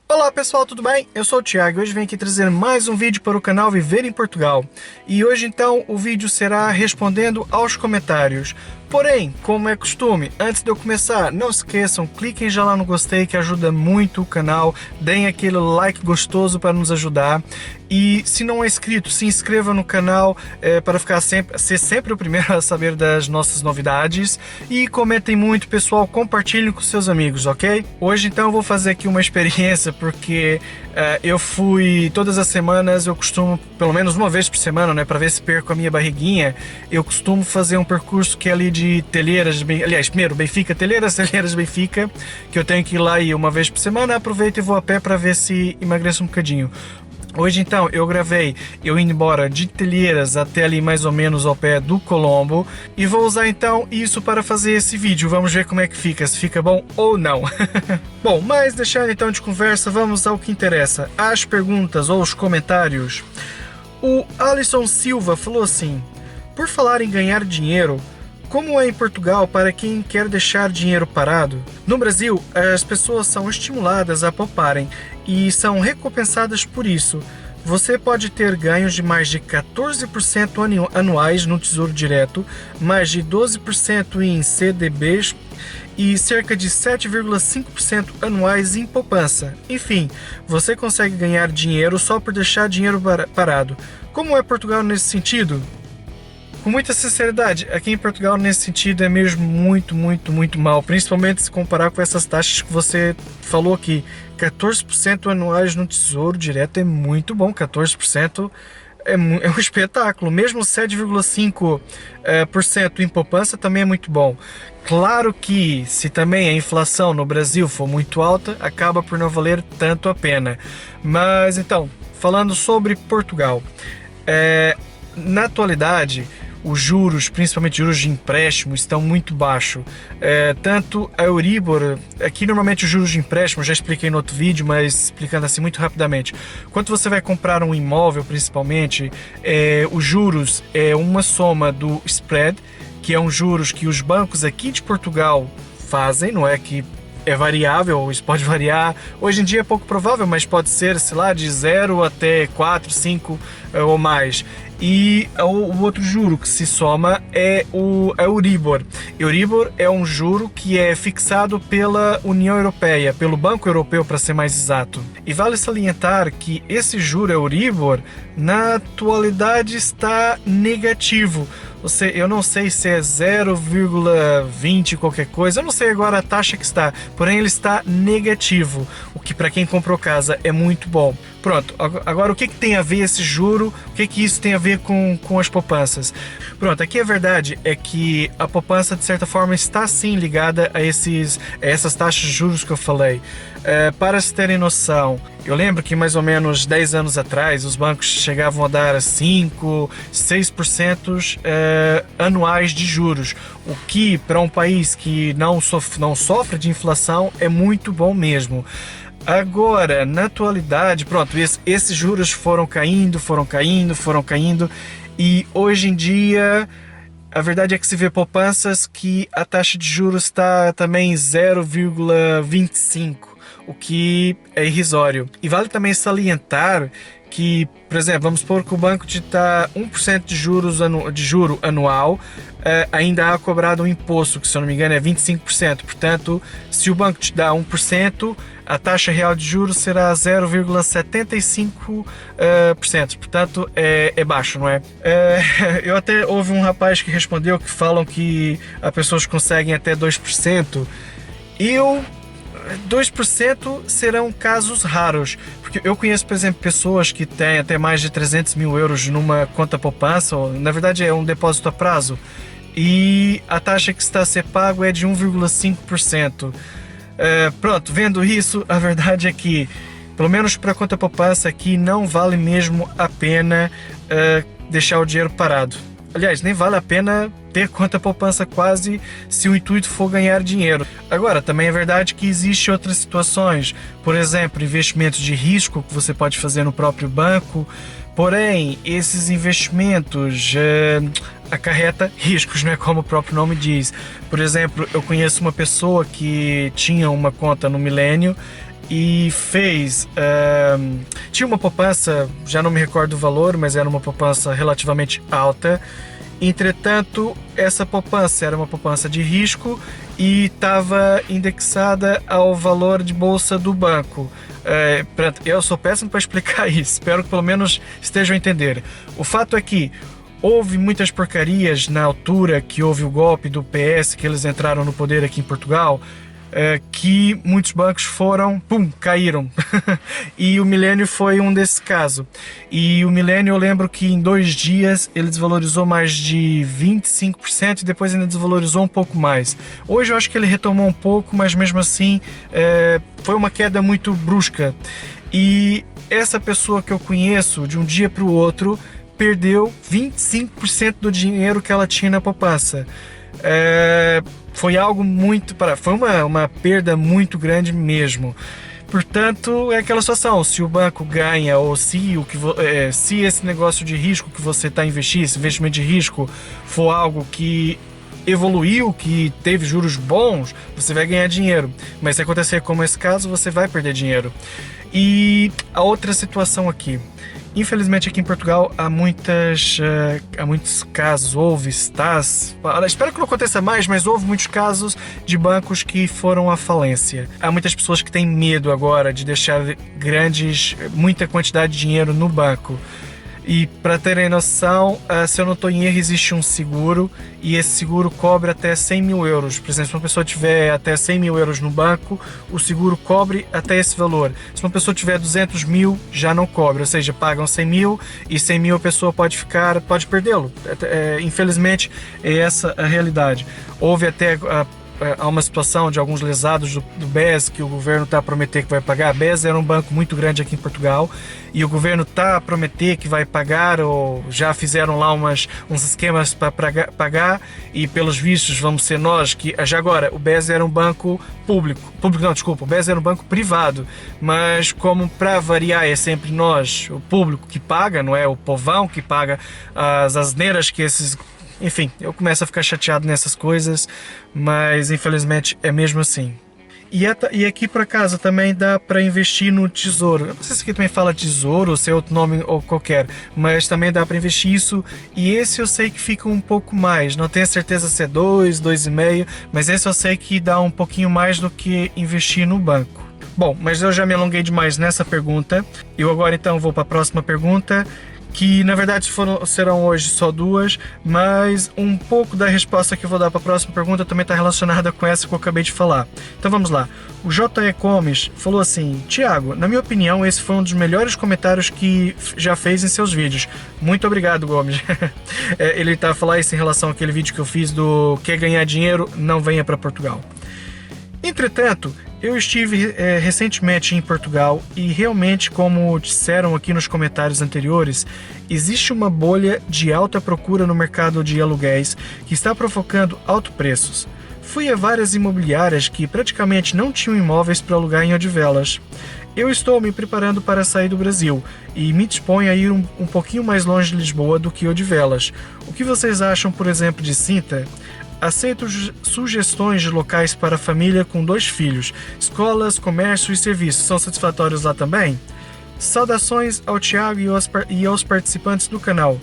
Olá pessoal, tudo bem? Eu sou o Thiago e hoje venho aqui trazer mais um vídeo para o canal Viver em Portugal. E hoje então o vídeo será respondendo aos comentários. Porém, como é costume, antes de eu começar, não se esqueçam, cliquem já lá no gostei que ajuda muito o canal, deem aquele like gostoso para nos ajudar. E se não é inscrito, se inscreva no canal para ser sempre o primeiro a saber das nossas novidades. E comentem muito, pessoal, compartilhem com seus amigos, ok? Hoje então eu vou fazer aqui uma experiência porque eu fui todas as semanas, eu costumo, pelo menos uma vez por semana, né, para ver se perco a minha barriguinha, eu costumo fazer um percurso que é ali de Telheiras, aliás, primeiro Benfica, Telheiras Benfica, que eu tenho que ir lá e uma vez por semana, aproveito e vou a pé para ver se emagreço um bocadinho. Hoje então eu gravei eu indo embora de Telheiras até ali mais ou menos ao pé do Colombo e vou usar então isso para fazer esse vídeo. Vamos ver como é que fica, se fica bom ou não. Bom, mas deixando então de conversa, vamos ao que interessa, as perguntas ou os comentários. O Alisson Silva falou assim: por falar em ganhar dinheiro, como é em Portugal para quem quer deixar dinheiro parado? No Brasil, as pessoas são estimuladas a pouparem e são recompensadas por isso. Você pode ter ganhos de mais de 14% anuais no Tesouro Direto, mais de 12% em CDBs e cerca de 7,5% anuais em poupança. Enfim, você consegue ganhar dinheiro só por deixar dinheiro parado. Como é Portugal nesse sentido? Com muita sinceridade, aqui em Portugal nesse sentido é mesmo muito mal, principalmente se comparar com essas taxas que você falou aqui. 14% anuais no Tesouro Direto é muito bom, 14% é um espetáculo, mesmo 7,5% em poupança também é muito bom. Claro que se também a inflação no Brasil for muito alta, acaba por não valer tanto a pena. Mas então, falando sobre Portugal, na atualidade, os juros, principalmente juros de empréstimo, estão muito baixos. Tanto a Euribor, aqui normalmente os juros de empréstimo, já expliquei no outro vídeo, mas explicando assim muito rapidamente. Quando você vai comprar um imóvel, principalmente, os juros é uma soma do spread, que é um juros que os bancos aqui de Portugal fazem, não é que é variável, isso pode variar. Hoje em dia é pouco provável, mas pode ser, sei lá, de 0 até 4, 5 ou mais. E o outro juro que se soma é o Euribor. Euribor é um juro que é fixado pela União Europeia, pelo Banco Europeu para ser mais exato. E vale salientar que esse juro Euribor na atualidade está negativo. Eu não sei se é 0,20 qualquer coisa, eu não sei agora a taxa que está, porém ele está negativo, o que para quem comprou casa é muito bom. Pronto, agora o que tem a ver esse juro, o que isso tem a ver com as poupanças? Pronto, aqui a verdade é que a poupança de certa forma está sim ligada a essas taxas de juros que eu falei. Para se terem noção, eu lembro que mais ou menos 10 anos atrás os bancos chegavam a dar 5, 6% anuais de juros, o que para um país que não sofre de inflação é muito bom mesmo. Agora, na atualidade, pronto, esses juros foram caindo e hoje em dia a verdade é que se vê poupanças que a taxa de juros está também 0,25, o que é irrisório. E vale também salientar que, por exemplo, vamos supor que o banco te dá 1% de juro anual, ainda há cobrado um imposto, que se eu não me engano é 25%. Portanto, se o banco te dá 1%, a taxa real de juros será 0,75%. Portanto, é baixo, não é? Eu até houve um rapaz que respondeu que falam que as pessoas conseguem até 2%. 2% serão casos raros, porque eu conheço, por exemplo, pessoas que têm até mais de 300 mil euros numa conta poupança, ou na verdade é um depósito a prazo, e a taxa que está a ser pago é de 1,5%. Pronto, vendo isso, a verdade é que, pelo menos para a conta poupança aqui, não vale mesmo a pena deixar o dinheiro parado. Aliás, nem vale a pena ter conta poupança quase se o intuito for ganhar dinheiro. Agora, também é verdade que existem outras situações, por exemplo, investimentos de risco que você pode fazer no próprio banco, porém, esses investimentos acarreta riscos, né, como o próprio nome diz. Por exemplo, eu conheço uma pessoa que tinha uma conta no Millennium e fez... tinha uma poupança, já não me recordo o valor, mas era uma poupança relativamente alta. Entretanto, essa poupança era uma poupança de risco e estava indexada ao valor de bolsa do banco. Eu sou péssimo para explicar isso, espero que pelo menos estejam a entender. O fato é que houve muitas porcarias na altura que houve o golpe do PS, que eles entraram no poder aqui em Portugal, que muitos bancos caíram. E o Millennium foi um desses casos. E o Millennium, eu lembro que em 2 dias ele desvalorizou mais de 25% e depois ainda desvalorizou um pouco mais. Hoje eu acho que ele retomou um pouco, mas mesmo assim foi uma queda muito brusca. E essa pessoa que eu conheço, de um dia para o outro, perdeu 25% do dinheiro que ela tinha na poupança. Foi algo muito... Foi uma perda muito grande mesmo. Portanto, é aquela situação, se o banco ganha ou se esse negócio de risco que você está investindo, esse investimento de risco for algo que evoluiu, que teve juros bons, você vai ganhar dinheiro. Mas se acontecer como esse caso, você vai perder dinheiro. E a outra situação aqui, infelizmente aqui em Portugal há muitos casos, espero que não aconteça mais, mas houve muitos casos de bancos que foram à falência. Há muitas pessoas que têm medo agora de deixar muita quantidade de dinheiro no banco. E para terem noção, se eu não estou em erro, existe um seguro e esse seguro cobre até 100 mil euros. Por exemplo, se uma pessoa tiver até 100 mil euros no banco, o seguro cobre até esse valor. Se uma pessoa tiver 200 mil, já não cobre, ou seja, pagam 100 mil e 100 mil a pessoa pode perdê-lo. Infelizmente, é essa a realidade. Houve até... há uma situação de alguns lesados do BES que o governo está a prometer que vai pagar. A BES era um banco muito grande aqui em Portugal e o governo está a prometer que vai pagar, ou já fizeram lá uns esquemas para pagar, e pelos vistos vamos ser nós que... Já agora, o BES era um banco o BES era um banco privado, mas como para variar é sempre nós, o público, que paga, não é o povão que paga as asneiras que esses... Enfim, eu começo a ficar chateado nessas coisas, mas infelizmente é mesmo assim. E aqui por acaso também dá para investir no tesouro. Eu não sei se aqui também fala tesouro, ou se é outro nome ou qualquer, mas também dá para investir isso. E esse eu sei que fica um pouco mais, não tenho certeza se é 2,5, mas esse eu sei que dá um pouquinho mais do que investir no banco. Bom, mas eu já me alonguei demais nessa pergunta. Eu agora então vou para a próxima pergunta, que na verdade serão hoje só 2, mas um pouco da resposta que eu vou dar para a próxima pergunta também está relacionada com essa que eu acabei de falar. Então vamos lá. O J.E. Gomes falou assim: Tiago, na minha opinião, esse foi um dos melhores comentários que já fez em seus vídeos. Muito obrigado, Gomes. Ele está a falar isso em relação àquele vídeo que eu fiz do quer ganhar dinheiro, não venha para Portugal. Entretanto, eu estive recentemente em Portugal e realmente, como disseram aqui nos comentários anteriores, existe uma bolha de alta procura no mercado de aluguéis que está provocando altos preços. Fui a várias imobiliárias que praticamente não tinham imóveis para alugar em Odivelas. Eu estou me preparando para sair do Brasil e me disponho a ir um pouquinho mais longe de Lisboa do que Odivelas. O que vocês acham, por exemplo, de Sintra? Aceito sugestões de locais para a família com 2 filhos. Escolas, comércio e serviços são satisfatórios lá também? Saudações ao Tiago e aos participantes do canal.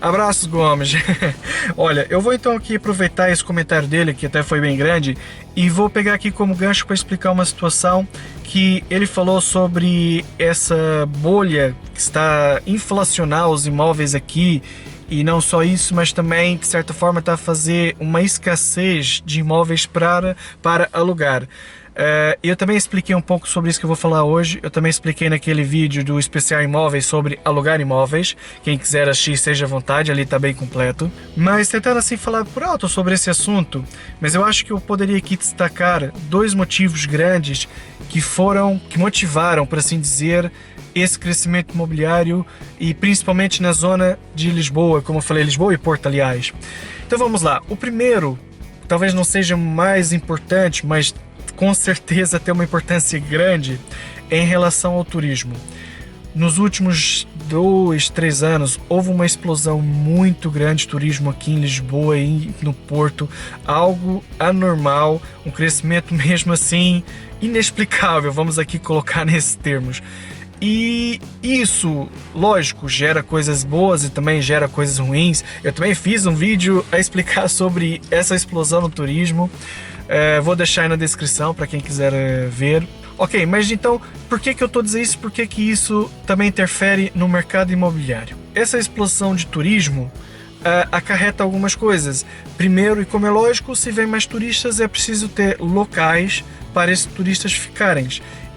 Abraços, Gomes. Olha, eu vou então aqui aproveitar esse comentário dele, que até foi bem grande, e vou pegar aqui como gancho para explicar uma situação que ele falou sobre essa bolha que está a inflacionar os imóveis aqui. E não só isso, mas também, de certa forma, está a fazer uma escassez de imóveis para alugar. Eu também expliquei um pouco sobre isso que eu vou falar hoje. Eu também expliquei naquele vídeo do especial imóveis sobre alugar imóveis. Quem quiser assistir, seja à vontade, ali está bem completo. Mas tentando assim falar por alto sobre esse assunto, mas eu acho que eu poderia aqui destacar 2 motivos grandes que motivaram, por assim dizer, esse crescimento imobiliário, e principalmente na zona de Lisboa, como eu falei, Lisboa e Porto, aliás. Então vamos lá. O primeiro, talvez não seja mais importante, mas com certeza tem uma importância grande, é em relação ao turismo. Nos últimos 2, 3 anos, houve uma explosão muito grande de turismo aqui em Lisboa e no Porto, algo anormal, um crescimento mesmo assim inexplicável, vamos aqui colocar nesses termos. E isso, lógico, gera coisas boas e também gera coisas ruins. Eu também fiz um vídeo a explicar sobre essa explosão no turismo. Vou deixar aí na descrição para quem quiser ver. Ok, mas então, por que eu estou dizendo isso? Por que isso também interfere no mercado imobiliário? Essa explosão de turismo acarreta algumas coisas. Primeiro, e como é lógico, se vem mais turistas, é preciso ter locais para esses turistas ficarem.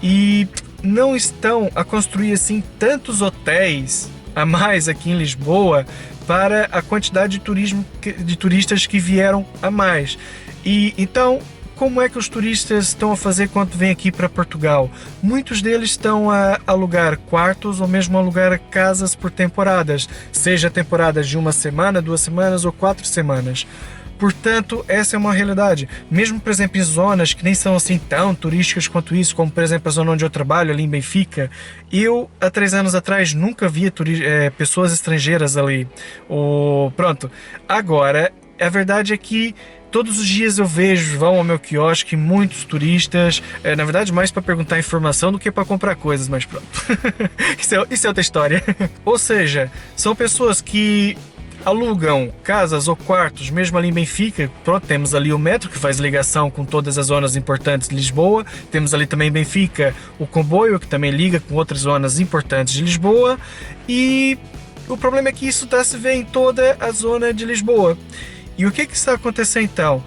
E não estão a construir assim tantos hotéis a mais aqui em Lisboa para a quantidade de turistas que vieram a mais. E então, como é que os turistas estão a fazer quando vêm aqui para Portugal? Muitos deles estão a alugar quartos ou mesmo a alugar casas por temporadas, seja temporadas de 1 semana, 2 semanas ou 4 semanas. Portanto, essa é uma realidade. Mesmo, por exemplo, em zonas que nem são assim tão turísticas quanto isso, como por exemplo a zona onde eu trabalho, ali em Benfica, eu, há 3 anos atrás, nunca via pessoas estrangeiras ali. Pronto. Agora, a verdade é que todos os dias eu vejo, vão ao meu quiosque, muitos turistas, na verdade mais para perguntar informação do que para comprar coisas, mas pronto. Isso é outra história. Ou seja, são pessoas que alugam casas ou quartos, mesmo ali em Benfica. Pronto, temos ali o metro que faz ligação com todas as zonas importantes de Lisboa, temos ali também em Benfica o comboio que também liga com outras zonas importantes de Lisboa, e o problema é que isso se vê em toda a zona de Lisboa. E o que está acontecendo então?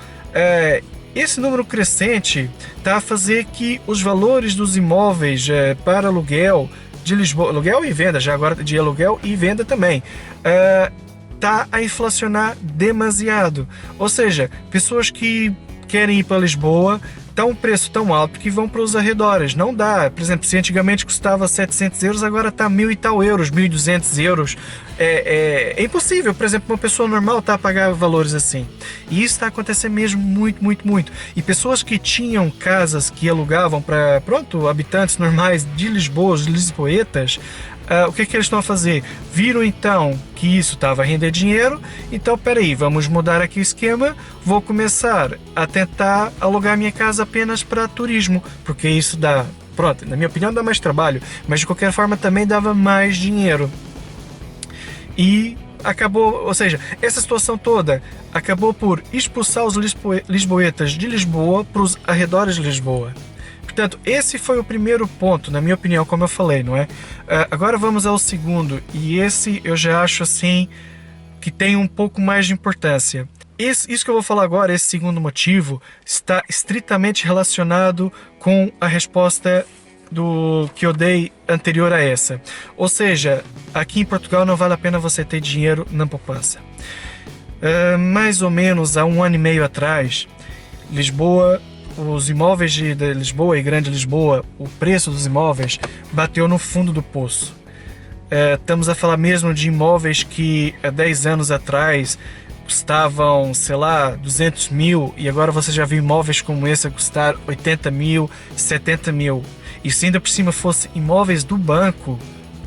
Esse número crescente está a fazer que os valores dos imóveis para aluguel de Lisboa, aluguel e venda, já agora de aluguel e venda também, está a inflacionar demasiado. Ou seja, pessoas que querem ir para Lisboa, está um preço tão alto que vão para os arredores. Não dá. Por exemplo, se antigamente custava 700 euros, agora está 1.000 e tal euros, 1.200 euros. É impossível, por exemplo, uma pessoa normal está a pagar valores assim. E isso está acontecendo mesmo muito, muito, muito. E pessoas que tinham casas que alugavam para, habitantes normais de Lisboa, os lisboetas, o que eles estão a fazer? Viram então que isso estava a render dinheiro, então peraí, vamos mudar aqui o esquema, vou começar a tentar alugar minha casa apenas para turismo, porque isso dá, na minha opinião dá mais trabalho, mas de qualquer forma também dava mais dinheiro. E acabou, ou seja, essa situação toda acabou por expulsar os lisboetas de Lisboa para os arredores de Lisboa. Portanto, esse foi o primeiro ponto, na minha opinião, como eu falei, não é? Agora vamos ao segundo, e esse eu já acho assim que tem um pouco mais de importância. Isso que eu vou falar agora, esse segundo motivo, está estritamente relacionado com a resposta que eu dei anterior a essa. Ou seja, aqui em Portugal não vale a pena você ter dinheiro na poupança. Mais ou menos há 1 ano e meio atrás, Lisboa, os imóveis de Lisboa e Grande Lisboa, o preço dos imóveis bateu no fundo do poço. Estamos a falar mesmo de imóveis que há 10 anos atrás custavam, sei lá, 200 mil, e agora você já viu imóveis como esse a custar 80 mil, 70 mil. E se ainda por cima fosse imóveis do banco,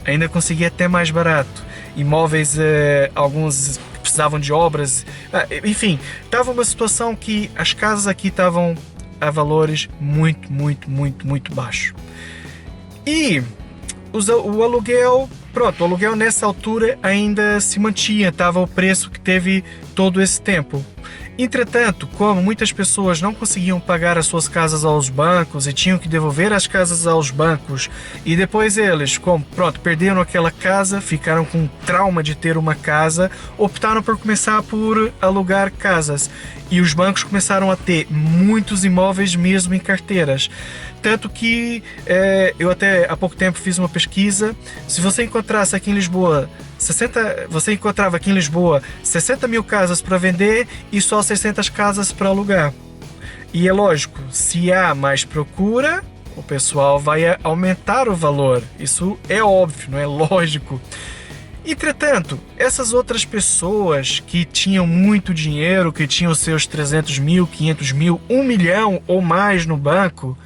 ainda conseguia até mais barato. Imóveis, alguns precisavam de obras, enfim, estava uma situação que as casas aqui estavam a valores muito, muito, muito, muito baixos. E o aluguel, o aluguel nessa altura ainda se mantinha, estava o preço que teve todo esse tempo. Entretanto, como muitas pessoas não conseguiam pagar as suas casas aos bancos e tinham que devolver as casas aos bancos, e depois eles, perderam aquela casa, ficaram com trauma de ter uma casa, optaram por começar por alugar casas. E os bancos começaram a ter muitos imóveis mesmo em carteiras. Tanto que eu até há pouco tempo fiz uma pesquisa. Se você encontrasse aqui em Lisboa você encontrava aqui em Lisboa 60 mil casas para vender e só 600 casas para alugar. E é lógico, se há mais procura, o pessoal vai aumentar o valor. Isso é óbvio, não é lógico. Entretanto, essas outras pessoas que tinham muito dinheiro, que tinham seus 300 mil, 500 mil, 1 milhão ou mais no banco,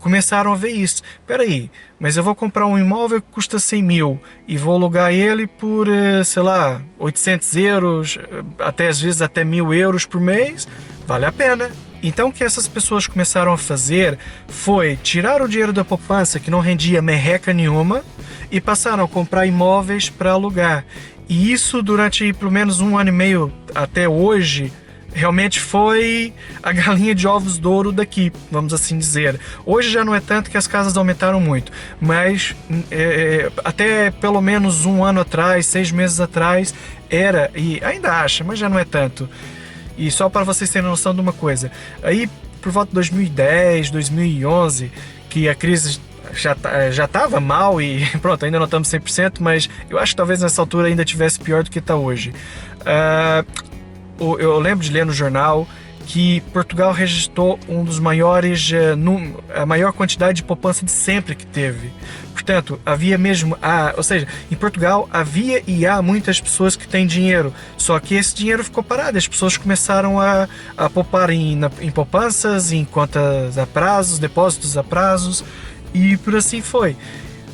começaram a ver isso. Peraí, mas eu vou comprar um imóvel que custa 100 mil e vou alugar ele por, sei lá, 800 euros, até às vezes até 1.000 euros por mês, vale a pena. Então o que essas pessoas começaram a fazer foi tirar o dinheiro da poupança, que não rendia merreca nenhuma, e passaram a comprar imóveis para alugar. E isso durante pelo menos 1 ano e meio até hoje, realmente foi a galinha de ovos de ouro daqui, vamos assim dizer. Hoje já não é tanto, que as casas aumentaram muito, mas até pelo menos 1 ano atrás, 6 meses atrás, era, e ainda acha, mas já não é tanto. E só para vocês terem noção de uma coisa, aí por volta de 2010, 2011, que a crise já estava mal e pronto, ainda não estamos 100%, mas eu acho que talvez nessa altura ainda tivesse pior do que está hoje. Eu lembro de ler no jornal que Portugal registrou um dos maiores, a maior quantidade de poupança de sempre que teve. Portanto, havia mesmo, ou seja, em Portugal havia e há muitas pessoas que têm dinheiro, só que esse dinheiro ficou parado, as pessoas começaram a poupar em poupanças, em contas a prazos, depósitos a prazos, e por assim foi.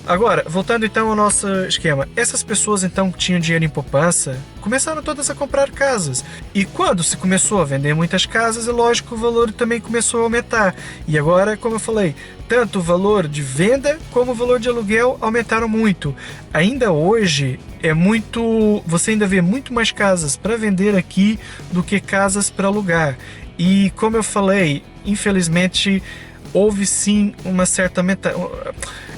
Agora, voltando então ao nosso esquema, essas pessoas então que tinham dinheiro em poupança, começaram todas a comprar casas. E quando se começou a vender muitas casas, é lógico que o valor também começou a aumentar. E agora, como eu falei, tanto o valor de venda como o valor de aluguel aumentaram muito. Ainda hoje, você ainda vê muito mais casas para vender aqui do que casas para alugar. E como eu falei, infelizmente, houve sim uma certa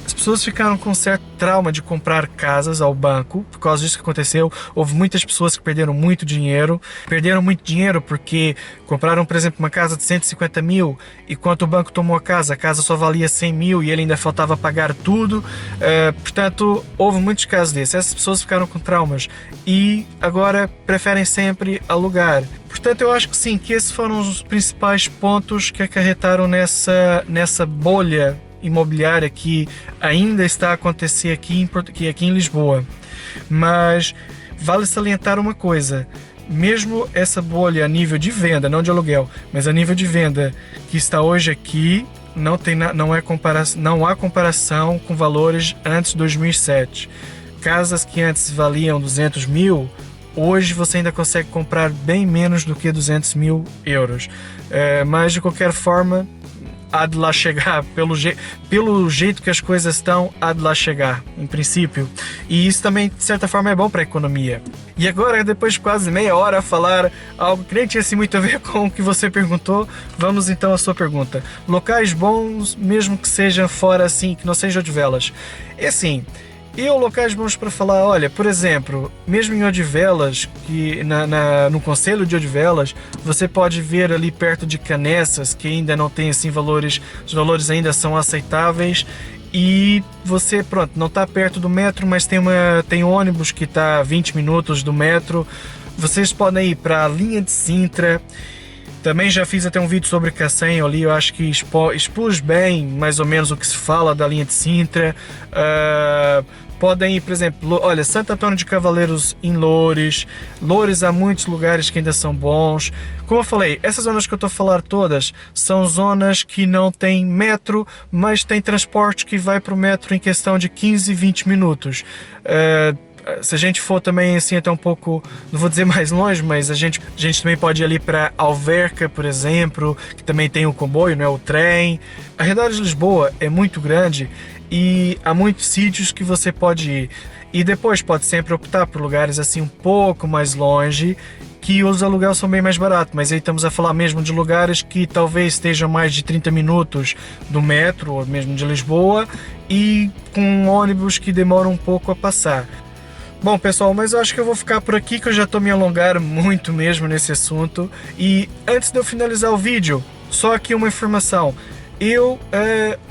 as pessoas ficaram com um certo trauma de comprar casas ao banco, por causa disso que aconteceu. Houve muitas pessoas que perderam muito dinheiro porque compraram, por exemplo, uma casa de 150 mil, e quando o banco tomou a casa só valia 100 mil e ele ainda faltava pagar tudo. Portanto, houve muitos casos desses. Essas pessoas ficaram com traumas e agora preferem sempre alugar. Portanto, eu acho que sim, que esses foram os principais pontos que acarretaram nessa bolha imobiliária que ainda está a acontecer aqui em Lisboa. Mas vale salientar uma coisa: mesmo essa bolha a nível de venda, não de aluguel, mas a nível de venda que está hoje aqui, não há comparação com valores antes de 2007. Casas que antes valiam 200 mil, hoje você ainda consegue comprar bem menos do que 200 mil euros. Mas de qualquer forma, há de lá chegar, pelo jeito que as coisas estão, há de lá chegar, em princípio. E isso também, de certa forma, é bom para a economia. E agora, depois de quase meia hora a falar algo que nem tinha assim muito a ver com o que você perguntou, vamos então à sua pergunta. Locais bons, mesmo que sejam fora assim, que não sejam Odivelas. É assim, locais bons para falar, olha, por exemplo, mesmo em Odivelas, que no concelho de Odivelas, você pode ver ali perto de Canessas, que ainda não tem assim valores, os valores ainda são aceitáveis, e você, pronto, não está perto do metro, mas tem ônibus que está a 20 minutos do metro. Vocês podem ir para a linha de Sintra. Também já fiz até um vídeo sobre Cacém ali, eu acho que expus bem mais ou menos o que se fala da linha de Sintra. Podem ir, por exemplo, olha, Santo Antônio de Cavaleiros em Loures. Loures, há muitos lugares que ainda são bons. Como eu falei, essas zonas que eu estou a falar todas são zonas que não tem metro, mas tem transporte que vai para o metro em questão de 15, 20 minutos. Se a gente for também assim até um pouco, não vou dizer mais longe, mas a gente também pode ir ali para Alverca, por exemplo, que também tem o comboio, né, o trem. A redor de Lisboa é muito grande e há muitos sítios que você pode ir. E depois pode sempre optar por lugares assim um pouco mais longe, que os aluguéis são bem mais baratos, mas aí estamos a falar mesmo de lugares que talvez estejam mais de 30 minutos do metro, ou mesmo de Lisboa, e com ônibus que demoram um pouco a passar. Bom, pessoal, mas eu acho que eu vou ficar por aqui, que eu já estou me alongando muito mesmo nesse assunto. E antes de eu finalizar o vídeo, só aqui uma informação. Eu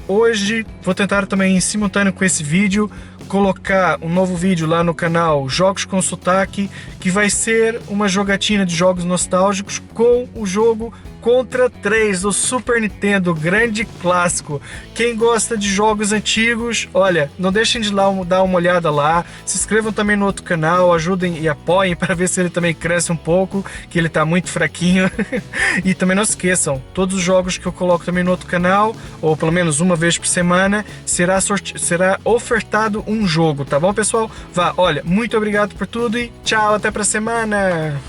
hoje vou tentar também, em simultâneo com esse vídeo, colocar um novo vídeo lá no canal Jogos com Sotaque, que vai ser uma jogatina de jogos nostálgicos com o jogo Contra 3 do Super Nintendo, grande clássico. Quem gosta de jogos antigos, olha, não deixem de dar uma olhada lá. Se inscrevam também no outro canal, ajudem e apoiem para ver se ele também cresce um pouco, que ele tá muito fraquinho. E também não esqueçam, todos os jogos que eu coloco também no outro canal, ou pelo menos uma vez por semana, será ofertado um jogo, tá bom, pessoal? Olha, muito obrigado por tudo e tchau, até pra semana!